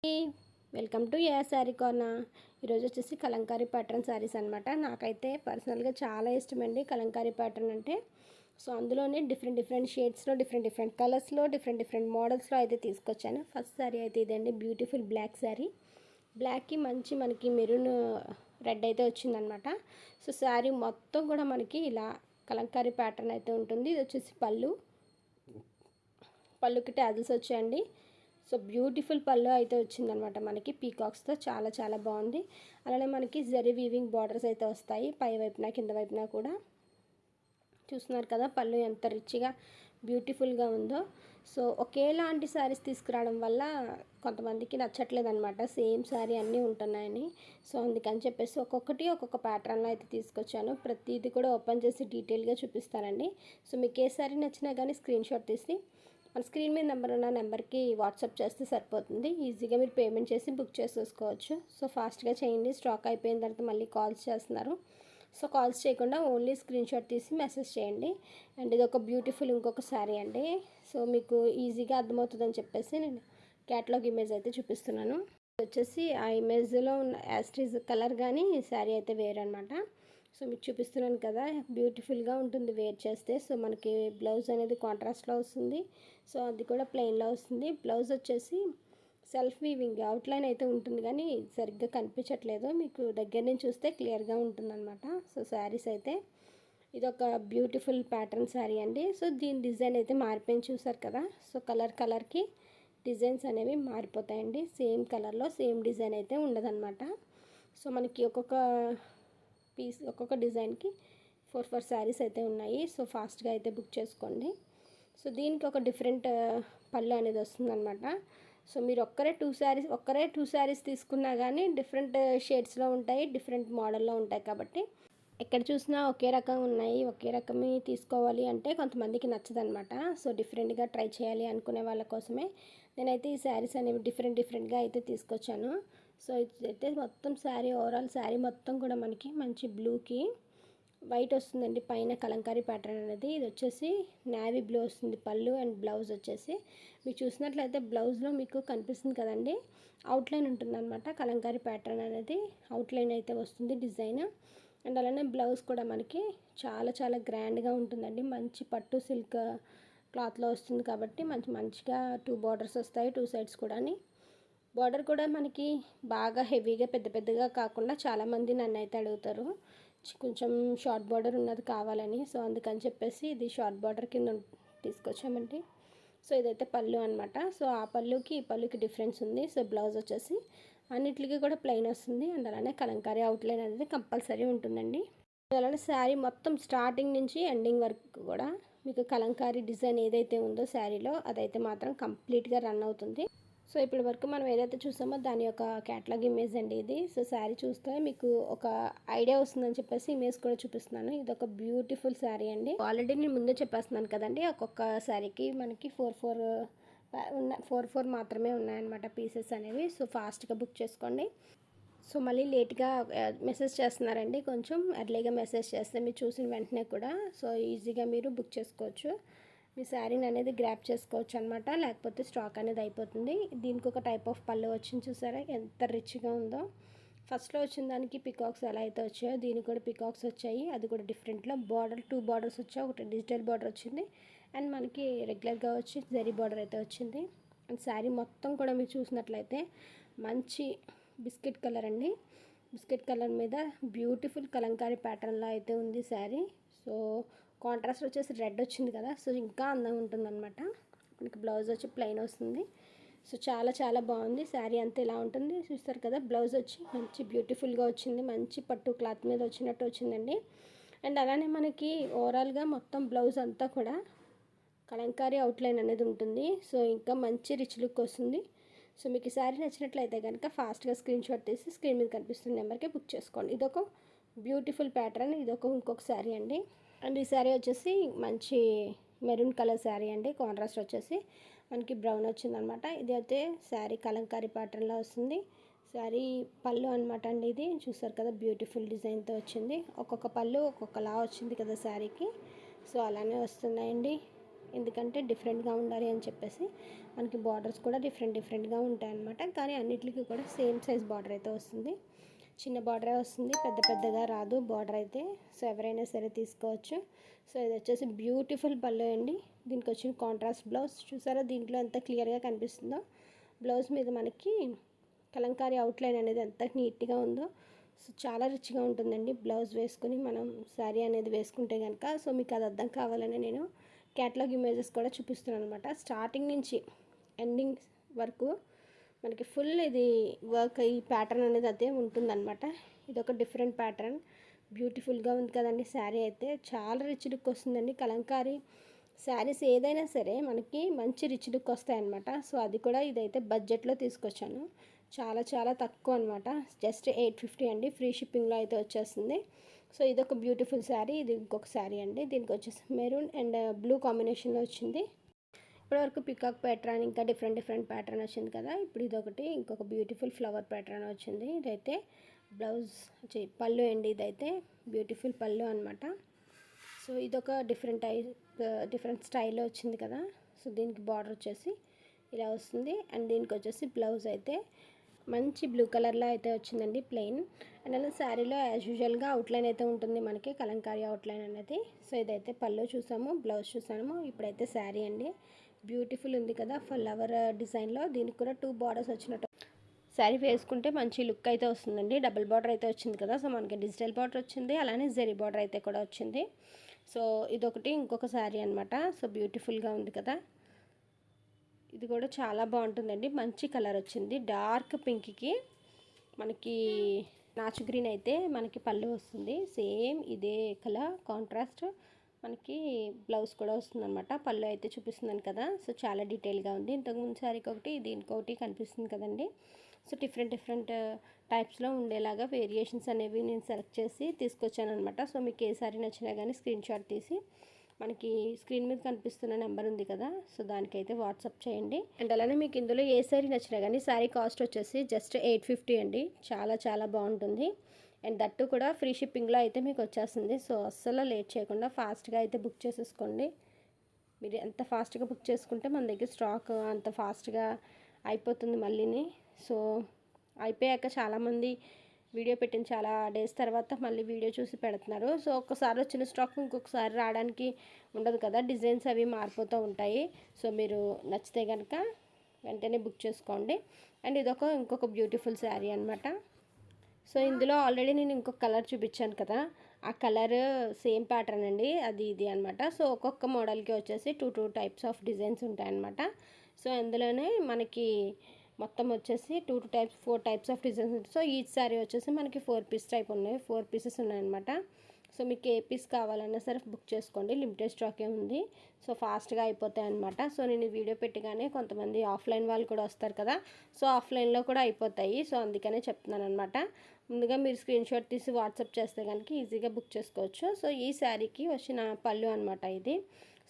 Welcome to A sari corner. ఈరోజు వచ్చేసి Kalamkari pattern saris అనమాట. నాకైతే పర్సనల్గా చాలా ఇష్టమండి కలంకారీ ప్యాటర్న్ అంటే. సో అందులోనే డిఫరెంట్ షేడ్స్లో డిఫరెంట్ కలర్స్లో డిఫరెంట్ మోడల్స్లో అయితే తీసుకొచ్చాను. ఫస్ట్ శారీ అయితే ఇదండి, బ్యూటిఫుల్ బ్లాక్ శారీ. బ్లాక్కి మంచి మనకి మెరూన్ రెడ్ అయితే వచ్చిందనమాట. సో శారీ మొత్తం కూడా మనకి ఇలా కలంకారీ ప్యాటర్న్ అయితే ఉంటుంది. ఇది వచ్చేసి పళ్ళుకి ట్యాజిల్స్ వచ్చాయండి. సో బ్యూటిఫుల్ పళ్ళు అయితే వచ్చిందనమాట మనకి పీకాక్స్తో. చాలా బాగుంది. అలానే మనకి జరీ వీవింగ్ బార్డర్స్ అయితే వస్తాయి పై వైపున కింద వైపున కూడా. చూస్తున్నారు కదా పళ్ళు ఎంత రిచ్గా బ్యూటిఫుల్గా ఉందో. సో ఒకేలాంటి శారీస్ తీసుకురావడం వల్ల కొంతమందికి నచ్చట్లేదు అనమాట, సేమ్ శారీ అన్నీ ఉంటున్నాయని. సో అందుకని చెప్పేసి ఒక్కొక్క ప్యాటర్న్లో అయితే తీసుకొచ్చాను. ప్రతిదీ కూడా ఓపెన్ చేసి డీటెయిల్గా చూపిస్తానండి. సో మీకు ఏ శారీ నచ్చినా కానీ స్క్రీన్ షాట్ తీసి మన స్క్రీన్ మీద నెంబర్ ఉన్న నెంబర్కి వాట్సాప్ చేస్తే సరిపోతుంది. ఈజీగా మీరు పేమెంట్ చేసి బుక్ చేసేసుకోవచ్చు. సో ఫాస్ట్గా చేయండి, స్టాక్ అయిపోయిన తర్వాత మళ్ళీ కాల్స్ చేస్తున్నారు. సో కాల్స్ చేయకుండా ఓన్లీ స్క్రీన్ షాట్ తీసి మెసేజ్ చేయండి. అండ్ ఇది ఒక బ్యూటిఫుల్ ఇంకొక శారీ అండి. సో మీకు ఈజీగా అర్థమవుతుందని చెప్పేసి నేను క్యాటలాగ్ ఇమేజ్ అయితే చూపిస్తున్నాను. వచ్చేసి ఆ ఇమేజ్లో ఉన్న యాస్ట్రీజ్ కలర్ కానీ శారీ అయితే వేరే అనమాట. సో మీకు చూపిస్తున్నాను కదా, బ్యూటిఫుల్గా ఉంటుంది వేర్ చేస్తే. సో మనకి బ్లౌజ్ అనేది కాంట్రాస్ట్లో వస్తుంది. సో అది కూడా ప్లెయిన్లో వస్తుంది. బ్లౌజ్ వచ్చేసి సెల్ఫ్ వీవింగ్ అవుట్లైన్ అయితే ఉంటుంది కానీ సరిగ్గా కనిపించట్లేదు, మీకు దగ్గర నుంచి చూస్తే క్లియర్గా ఉంటుందన్నమాట. సో శారీస్ అయితే ఇదొక బ్యూటిఫుల్ ప్యాటర్న్ శారీ అండి. సో దీని డిజైన్ అయితే మారిపోయింది, చూసారు కదా. సో కలర్కి డిజైన్స్ అనేవి మారిపోతాయండి. సేమ్ కలర్లో సేమ్ డిజైన్ అయితే ఉండదన్నమాట. సో మనకి ఒక్కొక్క డిజైన్కి 4 శారీస్ అయితే ఉన్నాయి. సో ఫాస్ట్గా అయితే బుక్ చేసుకోండి. సో దీనికి ఒక డిఫరెంట్ పళ్ళు అనేది వస్తుందన్నమాట. సో మీరు ఒక్కరే టూ శారీస్ తీసుకున్నా కానీ డిఫరెంట్ షేడ్స్లో ఉంటాయి, డిఫరెంట్ మోడల్లో ఉంటాయి. కాబట్టి ఎక్కడ చూసినా ఒకే రకం ఉన్నాయి, ఒకే రకమే తీసుకోవాలి అంటే కొంతమందికి నచ్చదనమాట. సో డిఫరెంట్గా ట్రై చేయాలి అనుకునే వాళ్ళ కోసమే నేనైతే ఈ శారీస్ అనేవి డిఫరెంట్గా అయితే తీసుకొచ్చాను. సో ఇదైతే మొత్తం శారీ, ఓవరాల్ శారీ మొత్తం కూడా మనకి మంచి బ్లూకి వైట్ వస్తుందండి పైన కలంకారీ ప్యాటర్న్ అనేది. ఇది వచ్చేసి నేవీ బ్లూ వస్తుంది పళ్ళు. అండ్ బ్లౌజ్ వచ్చేసి మీకు చూసినట్లయితే బ్లౌజ్లో మీకు కనిపిస్తుంది కదండి, అవుట్లైన్ ఉంటుందన్నమాట. కలంకారీ ప్యాటర్న్ అనేది అవుట్లైన్ అయితే వస్తుంది డిజైన్. అండ్ అలానే బ్లౌజ్ కూడా మనకి చాలా గ్రాండ్గా ఉంటుందండి. మంచి పట్టు సిల్క్ క్లాత్లో వస్తుంది కాబట్టి మంచిగా 2 బార్డర్స్ వస్తాయి 2 సైడ్స్ కూడా. బార్డర్ కూడా మనకి బాగా హెవీగా పెద్దగా కాకుండా చాలామంది నన్ను అయితే అడుగుతారు కొంచెం షార్ట్ బార్డర్ ఉన్నది కావాలని. సో అందుకని చెప్పేసి ఇది షార్ట్ బార్డర్ కింద తీసుకొచ్చామండి. సో ఇదైతే పళ్ళు అనమాట. సో ఆ పళ్ళుకి ఈ పళ్ళుకి డిఫరెన్స్ ఉంది. సో బ్లౌజ్ వచ్చేసి అన్నిటికీ కూడా ప్లెయిన్ వస్తుంది. అండ్ అలానే కలంకారీ అవుట్లైన్ అనేది కంపల్సరీ ఉంటుందండి. అలానే శారీ మొత్తం స్టార్టింగ్ నుంచి ఎండింగ్ వరకు కూడా మీకు కలంకారీ డిజైన్ ఏదైతే ఉందో శారీలో అదైతే మాత్రం కంప్లీట్గా రన్ అవుతుంది. సో ఇప్పటి వరకు మనం ఏదైతే చూసామో దాని యొక్క క్యాటలాగ్ ఇమేజ్ అండి ఇది. సో శారీ చూస్తే మీకు ఒక ఐడియా వస్తుందని చెప్పేసి ఇమేజ్ కూడా చూపిస్తున్నాను. ఇది ఒక బ్యూటిఫుల్ శారీ అండి. ఆల్రెడీ నేను ముందే చెప్పేస్తున్నాను కదండి, ఒక్కొక్క శారీకి మనకి 4 మాత్రమే ఉన్నాయన్నమాట పీసెస్ అనేవి. సో ఫాస్ట్గా బుక్ చేసుకోండి. సో మళ్ళీ లేట్గా మెసేజ్ చేస్తున్నారండి, కొంచెం ఎర్లీగా మెసేజ్ చేస్తే మీరు చూసిన వెంటనే కూడా సో ఈజీగా మీరు బుక్ చేసుకోవచ్చు. మీ శారీని అనేది గ్రాప్ చేసుకోవచ్చు అనమాట, లేకపోతే స్టాక్ అనేది అయిపోతుంది. దీనికి ఒక టైప్ ఆఫ్ పళ్ళు వచ్చింది, చూసారా ఎంత రిచ్గా ఉందో. ఫస్ట్లో వచ్చిన దానికి పికాక్స్ ఎలా అయితే వచ్చాయో దీనికి కూడా పికాక్స్ వచ్చాయి. అది కూడా డిఫరెంట్లో 2 బార్డర్స్ వచ్చాయి. ఒకటి డిజిటల్ బార్డర్ వచ్చింది అండ్ మనకి రెగ్యులర్గా వచ్చి జరీ బార్డర్ అయితే వచ్చింది. అండ్ శారీ మొత్తం కూడా మీరు చూసినట్లయితే మంచి బిస్కెట్ కలర్ అండి. బిస్కెట్ కలర్ మీద బ్యూటిఫుల్ కలంకారీ ప్యాటర్న్లో అయితే ఉంది శారీ. సో కాంట్రాస్ట్ వచ్చేసి రెడ్ వచ్చింది కదా, సో ఇంకా అందంగా ఉంటుందన్నమాట. మనకి బ్లౌజ్ వచ్చి ప్లెయిన్ వస్తుంది. సో చాలా బాగుంది. శారీ అంతా ఇలా ఉంటుంది, చూస్తారు కదా. బ్లౌజ్ వచ్చి మంచి బ్యూటిఫుల్గా వచ్చింది, మంచి పట్టు క్లాత్ మీద వచ్చినట్టు వచ్చిందండి. అండ్ అలానే మనకి ఓవరాల్గా మొత్తం బ్లౌజ్ అంతా కూడా కలంకారీ అవుట్లైన్ అనేది ఉంటుంది. సో ఇంకా మంచి రిచ్ లుక్ వస్తుంది. సో మీకు ఈ శారీ నచ్చినట్లయితే కనుక ఫాస్ట్గా స్క్రీన్ షాట్ తీసి స్క్రీన్ మీద కనిపిస్తున్న నెంబర్కి బుక్ చేసుకోండి. ఇదొక బ్యూటిఫుల్ ప్యాటర్న్, ఇంకొక శారీ అండి. అండ్ ఈ శారీ వచ్చేసి మంచి మెరూన్ కలర్ శారీ అండి. కాంట్రాస్ట్ వచ్చేసి మనకి బ్రౌన్ వచ్చిందనమాట. ఇది అయితే శారీ కలంకారీ ప్యాటర్న్లో వస్తుంది. శారీ పళ్ళు అనమాట అండి. ఇది చూసారు కదా, బ్యూటిఫుల్ డిజైన్తో వచ్చింది. ఒక్కొక్క పళ్ళు ఒక్కొక్కలా వచ్చింది కదా శారీకి. సో అలానే వస్తున్నాయండి. ఎందుకంటే డిఫరెంట్గా ఉండాలి అని చెప్పేసి మనకి బార్డర్స్ కూడా డిఫరెంట్గా ఉంటాయన్నమాట. కానీ అన్నిటికీ కూడా సేమ్ సైజ్ బార్డర్ అయితే వస్తుంది. చిన్న బార్డరే వస్తుంది, పెద్దగా రాదు బార్డర్ అయితే. సో ఎవరైనా సరే తీసుకోవచ్చు. సో ఇది వచ్చేసి బ్యూటిఫుల్ పళ్ళు అండి. దీనికి వచ్చిన కాంట్రాస్ట్ బ్లౌజ్ చూసారా, దీంట్లో ఎంత క్లియర్గా కనిపిస్తుందో. బ్లౌజ్ మీద మనకి కలంకారీ అవుట్లైన్ అనేది ఎంత నీట్గా ఉందో. సో చాలా రిచ్గా ఉంటుందండి బ్లౌజ్ వేసుకుని మనం శారీ అనేది వేసుకుంటే కనుక. సో మీకు అది అర్థం కావాలని నేను క్యాటలాగ్ ఇమేజెస్ కూడా చూపిస్తున్నాను అనమాట. స్టార్టింగ్ నుంచి ఎండింగ్ వరకు మనకి ఫుల్ ఇది వర్క్, ఈ ప్యాటర్న్ అనేది అదే ఉంటుందన్నమాట. ఇది ఒక డిఫరెంట్ ప్యాటర్న్, బ్యూటిఫుల్గా ఉంది కదండి. శారీ అయితే చాలా రిచ్ లుక్ వస్తుందండి. కలంకారీ శారీస్ ఏదైనా సరే మనకి మంచి రిచ్ లుక్ వస్తాయన్నమాట. సో అది కూడా ఇదైతే బడ్జెట్లో తీసుకొచ్చాను. చాలా తక్కువ అనమాట. జస్ట్ 850 అండి, ఫ్రీ షిప్పింగ్లో అయితే వచ్చేస్తుంది. సో ఇదొక బ్యూటిఫుల్ శారీ. ఇది ఇంకొక శారీ అండి. దీనికి వచ్చేసి మెరూన్ అండ్ బ్లూ కాంబినేషన్లో వచ్చింది. ఇప్పటివరకు పికాక్ ప్యాటర్న్, ఇంకా డిఫరెంట్ ప్యాటర్న్ వచ్చింది కదా. ఇప్పుడు ఇదొకటి ఇంకొక బ్యూటిఫుల్ ఫ్లవర్ ప్యాటర్న్ వచ్చింది. ఇదైతే బ్లౌజ్ పళ్ళు అండి. ఇదైతే బ్యూటిఫుల్ పళ్ళు అనమాట. సో ఇదొక డిఫరెంట్ స్టైల్లో వచ్చింది కదా. సో దీనికి బార్డర్ వచ్చేసి ఇలా వస్తుంది. అండ్ దీనికి వచ్చేసి బ్లౌజ్ అయితే మంచి బ్లూ కలర్లో అయితే వచ్చిందండి, ప్లెయిన్. అండ్ అలా శారీలో యాజ్ యూజువల్గా అవుట్లైన్ అయితే ఉంటుంది మనకి, కలంకారీ అవుట్లైన్ అనేది. సో ఇదైతే పళ్ళు చూసాము, బ్లౌజ్ చూసాము. ఇప్పుడైతే శారీ అండి, బ్యూటిఫుల్ ఉంది కదా ఫ్లవర్ డిజైన్లో. దీనికి కూడా 2 బార్డర్స్ వచ్చినట్టు శారీ వేసుకుంటే మంచి లుక్ అయితే వస్తుందండి. డబుల్ బార్డర్ అయితే వచ్చింది కదా. సో మనకి డిజిటల్ బార్డర్ వచ్చింది, అలానే జరీ బార్డర్ అయితే కూడా వచ్చింది. సో ఇదొకటి ఇంకొక శారీ అనమాట. సో బ్యూటిఫుల్గా ఉంది కదా. ఇది కూడా చాలా బాగుంటుందండి. మంచి కలర్ వచ్చింది, డార్క్ పింక్కి మనకి నాచు గ్రీన్ అయితే మనకి పళ్ళు వస్తుంది. సేమ్ ఇదే కలర్ కాంట్రాస్ట్ మనకి బ్లౌజ్ కూడా వస్తుంది అనమాట. పళ్ళు అయితే చూపిస్తున్నాను కదా. సో చాలా డీటెయిల్గా ఉంది. ఇంతకుముందు శారీకి ఒకటి, ఇది ఇంకొకటి కనిపిస్తుంది కదండి. సో డిఫరెంట్ టైప్స్లో ఉండేలాగా వేరియేషన్స్ అనేవి నేను సెలెక్ట్ చేసి తీసుకొచ్చాను అనమాట. సో మీకు ఏ శారీ నచ్చినా కానీ స్క్రీన్ షాట్ తీసి మనకి స్క్రీన్ మీద కనిపిస్తున్న నెంబర్ ఉంది కదా, సో దానికైతే వాట్సాప్ చేయండి. అండ్ అలానే మీకు ఇందులో ఏ శారీ నచ్చినా కానీ శారీ కాస్ట్ వచ్చేసి జస్ట్ 850 అండి. చాలా బాగుంటుంది. అండ్ దట్టు కూడా ఫ్రీ షిప్పింగ్లో అయితే మీకు వచ్చేస్తుంది. సో అస్సలు లేట్ చేయకుండా ఫాస్ట్గా అయితే బుక్ చేసేసుకోండి. మీరు ఎంత ఫాస్ట్గా బుక్ చేసుకుంటే మన దగ్గర స్టాక్ అంత ఫాస్ట్గా అయిపోతుంది మళ్ళీని. సో అయిపోయాక చాలామంది వీడియో పెట్టిన చాలా డేస్ తర్వాత మళ్ళీ వీడియో చూసి పెడుతున్నారు. సో ఒక్కసారి వచ్చిన స్టాక్ ఇంకొకసారి రావడానికి ఉండదు కదా, డిజైన్స్ అవి మారిపోతూ ఉంటాయి. సో మీరు నచ్చితే కనుక వెంటనే బుక్ చేసుకోండి. అండ్ ఇంకొక బ్యూటిఫుల్ శారీ అనమాట. సో ఇందులో ఆల్రెడీ నేను ఇంకొక కలర్ చూపించాను కదా, ఆ కలర్ సేమ్ ప్యాటర్న్ అండి, అది ఇది అనమాట. సో ఒక్కొక్క మోడల్కి వచ్చేసి 2 టైప్స్ ఆఫ్ డిజైన్స్ ఉంటాయన్నమాట. సో అందులోనే మనకి మొత్తం వచ్చేసి 4 టైప్స్ ఆఫ్ డిజైన్స్ ఉంటాయి. సో ఈచ్ శారీ వచ్చేసి మనకి 4 పీస్ టైప్ ఉన్నాయి, 4 పీసెస్ ఉన్నాయన్నమాట. సో మీకు ఏ పీస్ కావాలన్నా సరే బుక్ చేసుకోండి, లిమిటెడ్ స్టాకే ఉంది. సో ఫాస్ట్గా అయిపోతాయి అనమాట. సో నేను వీడియో పెట్టగానే కొంతమంది ఆఫ్లైన్ వాళ్ళు కూడా వస్తారు కదా, సో ఆఫ్లైన్లో కూడా అయిపోతాయి. సో అందుకనే చెప్తున్నాను అనమాట. ముందుగా మీరు స్క్రీన్ షాట్ తీసి వాట్సాప్ చేస్తే కనుక ఈజీగా బుక్ చేసుకోవచ్చు. సో ఈ శారీకి వచ్చిన పళ్ళు అనమాట ఇది.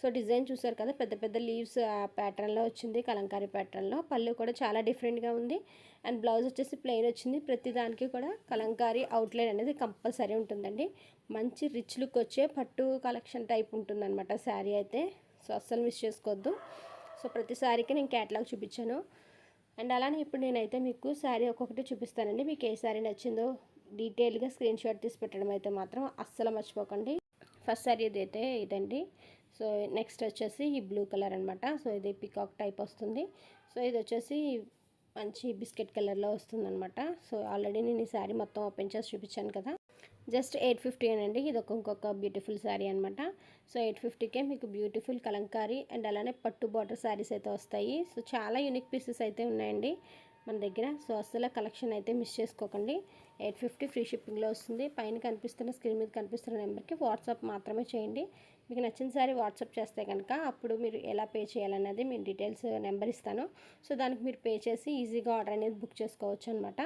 సో డిజైన్ చూసారు కదా, పెద్ద లీవ్స్ ప్యాటర్న్లో వచ్చింది, కలంకారీ ప్యాటర్న్లో. పళ్ళు కూడా చాలా డిఫరెంట్గా ఉంది. అండ్ బ్లౌజ్ వచ్చేసి ప్లెయిన్ వచ్చింది. ప్రతి దానికి కూడా కలంకారీ అవుట్లైన్ అనేది కంపల్సరీ ఉంటుందండి. మంచి రిచ్ లుక్ వచ్చే పట్టు కలెక్షన్ టైప్ ఉంటుందన్నమాట శారీ అయితే. సో అస్సలు మిస్ చేసుకోవద్దు. సో ప్రతి శారీకి నేను క్యాటలాగ్ చూపించాను. అండ్ అలానే ఇప్పుడు నేనైతే మీకు శారీ ఒక్కొక్కటి చూపిస్తానండి. మీకు ఏ శారీ నచ్చిందో డీటెయిల్గా స్క్రీన్ షాట్ తీసి పెట్టడం అయితే మాత్రం అస్సలు మర్చిపోకండి. ఫస్ట్ శారీ అయితే ఇదండి. సో నెక్స్ట్ వచ్చేసి ఈ బ్లూ కలర్ అనమాట. సో ఇది పికాక్ టైప్ వస్తుంది. సో ఇది వచ్చేసి మంచి బిస్కెట్ కలర్లో వస్తుందన్నమాట. సో ఆల్రెడీ నేను ఈ శారీ మొత్తం ఓపెన్ చేసి చూపించాను కదా. జస్ట్ 850 అండి. ఇది ఇంకొక బ్యూటిఫుల్ శారీ అనమాట. సో 850కే మీకు బ్యూటిఫుల్ కలంకారీ అండ్ అలానే పట్టు బార్డర్ శారీస్ అయితే వస్తాయి. సో చాలా యూనిక్ పీసెస్ అయితే ఉన్నాయండి మన దగ్గర. సో అస్సలు కలెక్షన్ అయితే మిస్ చేసుకోకండి. 850 ఫ్రీ షిప్పింగ్లో వస్తుంది. పైన కనిపిస్తున్న స్క్రీన్ మీద కనిపిస్తున్న నెంబర్కి వాట్సాప్ మాత్రమే చేయండి. మీకు నచ్చిన సారీ వాట్సాప్ చేస్తే కనుక అప్పుడు మీరు ఎలా పే చేయాలన్నది మీ డీటెయిల్స్ నెంబర్ ఇస్తాను. సో దానికి మీరు పే చేసి ఈజీగా ఆర్డర్ అనేది బుక్ చేసుకోవచ్చు అనమాట.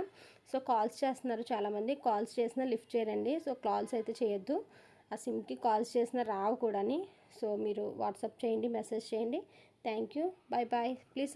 సో కాల్స్ చేస్తున్నారు చాలామంది, కాల్స్ చేసినా లిఫ్ట్ చేయరండి. సో కాల్స్ అయితే చేయొద్దు, ఆ సిమ్కి కాల్స్ చేసినా రావు కూడాని. సో మీరు వాట్సాప్ చేయండి, మెసేజ్ చేయండి. Thank you, bye. ప్లీజ్